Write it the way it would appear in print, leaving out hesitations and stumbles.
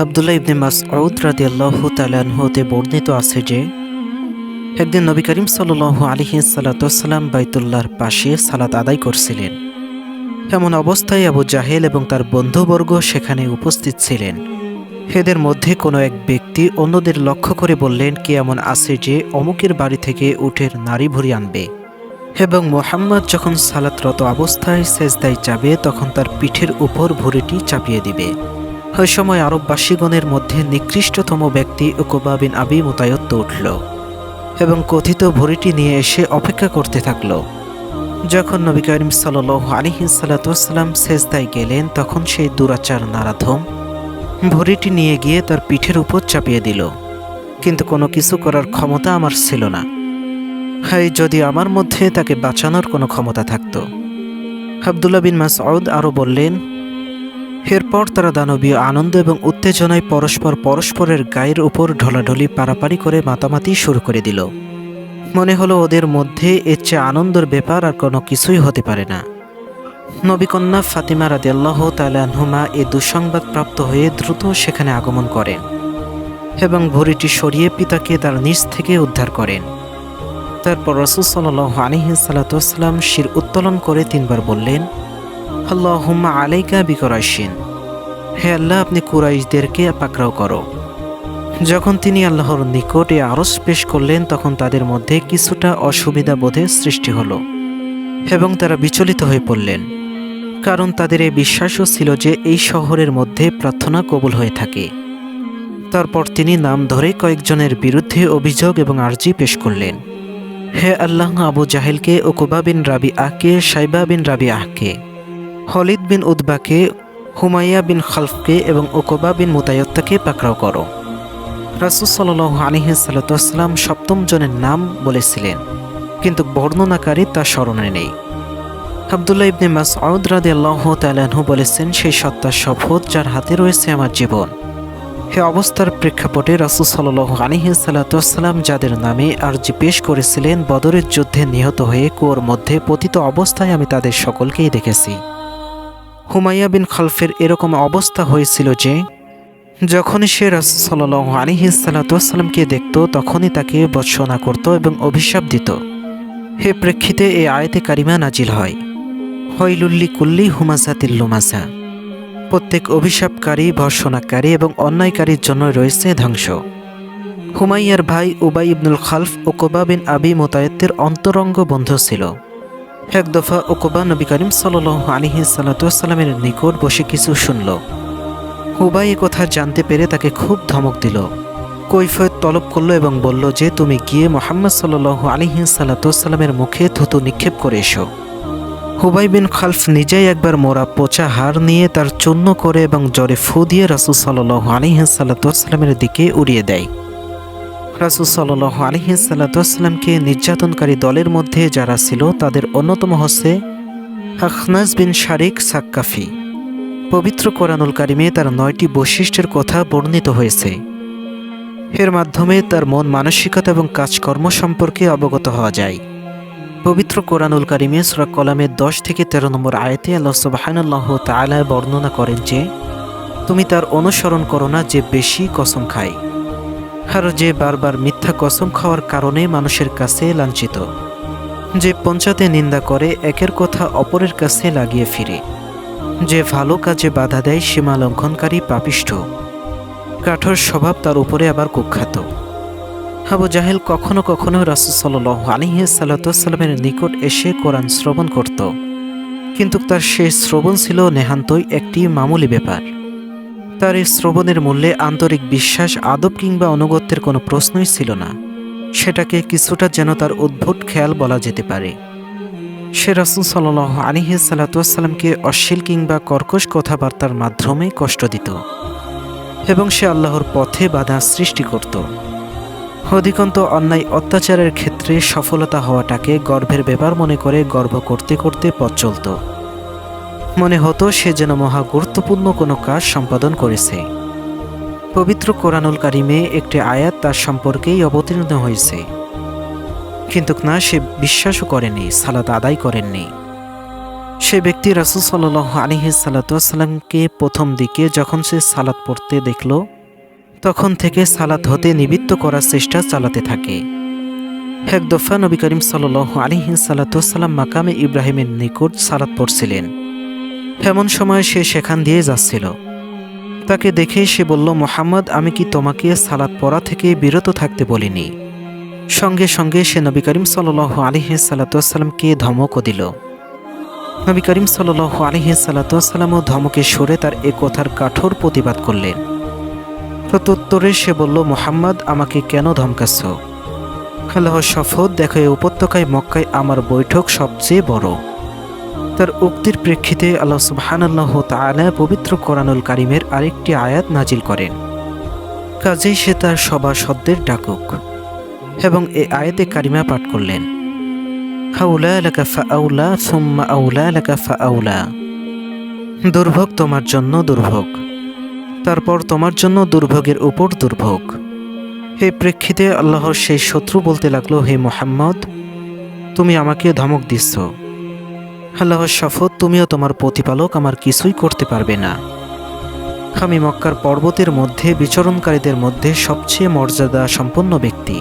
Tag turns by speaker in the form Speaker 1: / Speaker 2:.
Speaker 1: আব্দুল্লাহ ইবনে মাসউদ রাদিয়াল্লাহু তাআলা আনহু হতে বর্ণিত আছে যে একদিন নবী করিম সাল্লাল্লাহু আলাইহি সাল্লাম বাইতুল্লাহর পাশে সালাত আদায় করছিলেন। এমন অবস্থায় আবু জাহেল এবং তার বন্ধুবর্গ সেখানে উপস্থিত ছিলেন। এদের মধ্যে কোনো এক ব্যক্তি অন্যদের লক্ষ্য করে বললেন, কে এমন আছে যে অমুকের বাড়ি থেকে উটের নাড়ি ভুঁড়ি আনবে এবং মুহাম্মদ যখন সালাতরত অবস্থায় সেজদায় যাবে তখন তার পিঠের উপর ভুঁড়িটি চাপিয়ে দিবে। ওই সময় আরববাসীগণের মধ্যে নিকৃষ্টতম ব্যক্তি উকবা বিন আবি মুতায়্যদ উঠল এবং কথিত ভুঁড়িটি নিয়ে এসে অপেক্ষা করতে থাকল। যখন নবী করিম সাল্লাল্লাহু আলাইহি সাল্লাম সেজদায় গেলেন তখন সেই দুরাচার নারাধম ভুঁড়িটি নিয়ে গিয়ে তার পিঠের উপর চাপিয়ে দিল, কিন্তু কোনো কিছু করার ক্ষমতা আমার ছিল না। হাই, যদি আমার মধ্যে তাকে বাঁচানোর কোনো ক্ষমতা থাকত। আব্দুল্লাহ বিন মাসউদ আরও বললেন, এরপর তারা দানবীয় আনন্দ এবং উত্তেজনায় পরস্পরের গায়ের উপর ঢলাঢলি পারাপারি করে মাতামাতি শুরু করে দিল। মনে হলো ওদের মধ্যে এর চেয়ে আনন্দের ব্যাপার আর কোনো কিছুই হতে পারে না। নবীকন্যা ফাতিমা রাদিয়াল্লাহু তাআলা আনহুমা এ দুঃসংবাদ প্রাপ্ত হয়ে দ্রুত সেখানে আগমন করেন এবং ভুঁড়িটি সরিয়ে পিতাকে তার নিচ থেকে উদ্ধার করেন। তারপর রাসূল সাল্লাল্লাহু আলাইহি সাল্লাম শির উত্তোলন করে 3 বার বললেন, আল্লাহুম্মা আলাইকা বিকুরাইশিন, হে আল্লাহ, আপনি কুরাইশদেরকে পাকড়াও করো। যখন তিনি আল্লাহর নিকট এ আরজ পেশ করলেন তখন তাদের মধ্যে কিছুটা অসুবিধা বোধের সৃষ্টি হলো এবং তারা বিচলিত হয়ে পড়লেন, কারণ তাদের এই বিশ্বাসও ছিল যে এই শহরের মধ্যে প্রার্থনা কবুল হয়ে থাকে। তারপর তিনি নাম ধরে কয়েকজনের বিরুদ্ধে অভিযোগ এবং আর্জি পেশ করলেন, হে আল্লাহ, আবু জাহেলকে, উকবা বিন রাবিআকে, শাইবা বিন রাবিআকে, খালিদ বিন উতবাকে, হুমাইয়া বিন খালফকে এবং উকবা বিন মুতায়্যদকে পাকড়াও করো। রাসূল সাল্লাল্লাহু আলাইহি সাল্লাম 7ম জনের নাম বলেছিলেন, কিন্তু বর্ণনাকারী তা স্মরণে নেই। আব্দুল্লাহ ইবনে মাসউদ রাদিয়াল্লাহু তাআলা আনহু বলেছেন, সেই সত্তার শপথ যার হাতে রয়েছে আমার জীবন। হে অবস্থার প্রেক্ষাপটে রাসূল সাল্লাল্লাহু আলাইহি সাল্লাম যাদের নামে আরজি পেশ করেছিলেন, বদরের যুদ্ধে নিহত হয়ে কুয়োর মধ্যে পতিত অবস্থায় আমি তাদের সকলকেই দেখেছি। হুমাইয়া বিন খালফের এরকম অবস্থা হয়েছিল যে যখনই সে রাসূল সাল্লাল্লাহু আলাইহি সাল্লামকে দেখত তখনই তাকে ভর্ৎসনা করত এবং অভিশাপ দিত। হে প্রেক্ষিতে এই আয়াতে কারিমা নাজিল হয়, ওয়াইলুল কুল্লি হুমাযাতিল লুমাযা, প্রত্যেক অভিশাপকারী, ভর্ৎসনাকারী এবং অন্যায়কারীর জন্য রয়েছে ধ্বংস। হুমাইয়ার ভাই উবাই ইবনুল খালফ উকবা বিন আবি মুতায়্যদের অন্তরঙ্গ বন্ধু ছিল। এক দফা উকবা নবী করিম সাল্লাল্লাহু আলাইহি সাল্লামের নিকট বসে কিছু শুনল। উবাই এ কথা জানতে পেরে তাকে খুব ধমক দিল, কৈফিয়ত তলব করল এবং বলল যে, তুমি গিয়ে মুহাম্মদ সাল্লাল্লাহু আলাইহি সাল্লামের মুখে থুতু নিক্ষেপ করে এসো। হুবাই বিন খালফ নিজেই একবার মোড়া পচা হাড় নিয়ে তার চূর্ণ করে এবং জ্বরে ফু দিয়ে রাসূল সাল্লাল্লাহু আলাইহি সাল্লামের দিকে উড়িয়ে দেয়। রাসূল সাল্লাল্লাহু আলাইহি সাল্লামকে নির্যাতনকারী দলের মধ্যে যারা ছিল তাদের অন্যতম হচ্ছে আখনাস বিন শারিক সাক্কাফি। পবিত্র কোরআনুল কারিমে তার 9টি বৈশিষ্ট্যের কথা বর্ণিত হয়েছে। এর মাধ্যমে তার মন মানসিকতা এবং কাজকর্ম সম্পর্কে অবগত হওয়া যায়। পবিত্র কোরআনুল কারিমে সূরা কলামের 10 থেকে 13 নম্বর আয়াতে আল্লাহ সুবহানাল্লাহু তাআলা বর্ণনা করেন যে, তুমি তার অনুসরণ করো না যে বেশি কসম খায়, আর যে বারবার মিথ্যা কসম খাওয়ার কারণে মানুষের কাছে লাঞ্ছিত, যে পঞ্চাতে নিন্দা করে, একের কথা অপরের কাছে লাগিয়ে ফিরে, যে ভালো কাজে বাধা দেয়, সীমা লঙ্ঘনকারী, পাপিষ্ঠ, কাঠোর স্বভাব, তার উপরে আবার কুখ্যাত। আবু জাহেল কখনো কখনো রাসূল সাল্লাল্লাহু আলাইহি সাল্লামের নিকট এসে কোরআন শ্রবণ করত, কিন্তু তার সেই শ্রবণ ছিল নেহান্তই একটি মামুলি ব্যাপার। তার এই শ্রবণের মূল্যে আন্তরিক বিশ্বাস, আদব কিংবা অনুগত্যের কোনো প্রশ্নই ছিল না। সেটাকে কিছুটা যেন তার উদ্ভট খেয়াল বলা যেতে পারে। সে রাসূল সাল্লাল্লাহু আলাইহি সাল্লামকে অশ্লীল কিংবা কর্কশ কথাবার্তার মাধ্যমে কষ্ট দিত এবং সে আল্লাহর পথে বাধা সৃষ্টি করত। অধিকন্ত অন্যায় অত্যাচারের ক্ষেত্রে সফলতা হওয়াটাকে গর্বের ব্যাপার মনে করে গর্ব করতে করতে পথ চলত। মনে হতো সে যেন মহা গুরুত্বপূর্ণ কোনো কাজ সম্পাদন করেছে। পবিত্র কোরআনুল কারিমে একটি আয়াত তার সম্পর্কেই অবতীর্ণ হয়েছে, কিন্তু না, সে বিশ্বাসও করেনি, সালাত আদায় করেননি। সে ব্যক্তি রাসূল সাল্লাল্লাহু আলাইহি সাল্লাতুয়াসাল্লামকে প্রথম দিকে যখন সে সালাত পড়তে দেখল, তখন থেকে সালাত হতে নিবৃত্ত করার চেষ্টা চালাতে থাকে। এক দফা নবী করিম সাল্লাল্লাহু আলাইহি সাল্লাতুয়াসাল্লাম মাকামে ইব্রাহিমের নিকট সালাত পড়ছিলেন। এমন সময় সে সেখান দিয়ে যাচ্ছিল। তাকে দেখে সে বলল, মুহাম্মদ, আমি কি তোমাকে সালাত পড়া থেকে বিরত থাকতে বলিনি? সঙ্গে সঙ্গে সে নবী করিম সাল্লাল্লাহু আলাইহি সাল্লাতুয়াসাল্লামকে ধমকও দিল। নবী করিম সাল্লাল্লাহু আলাইহি সাল্লাতুয়াসাল্লামও ধমকে সরে তার এ কথার কঠোর প্রতিবাদ করলেন। প্রত্যুত্তরে সে বলল, মুহাম্মদ, আমাকে কেন ধমকাচ্ছ? আল্লাহর শপথ, দেখো, এই উপত্যকায় মক্কায় আমার বৈঠক সবচেয়ে বড়। তার উক্তির প্রেক্ষিতে আল্লাহ সুবহানাল্লাহু তাআলা পবিত্র কোরআনুল কারীমের আরেকটি আয়াত নাজিল করেন। কাজেই সে তার সভাসদদের ডাকুক এবং এ আয়াতে কারিমা পাঠ করলেন, হাউলা লাকা ফাআউলা সুম্মা আউলা লাকা ফাআউলা। দুর্ভোগ তোমার জন্য দুর্ভোগ, তারপর তোমার জন্য দুর্ভোগের উপর দুর্ভোগ। এই প্রেক্ষিতে আল্লাহর সেই শত্রু বলতে লাগলো, হে মুহাম্মদ, তুমি আমাকে ধমক দিচ্ছ। আল্লাহর শপথ, তুমিও তোমার প্রতিপালক আমার কিছুই করতে পারবে না। আমি মক্কার পর্বতের মধ্যে বিচরণকারীদের মধ্যে সবচেয়ে মর্যাদা সম্পন্ন ব্যক্তি।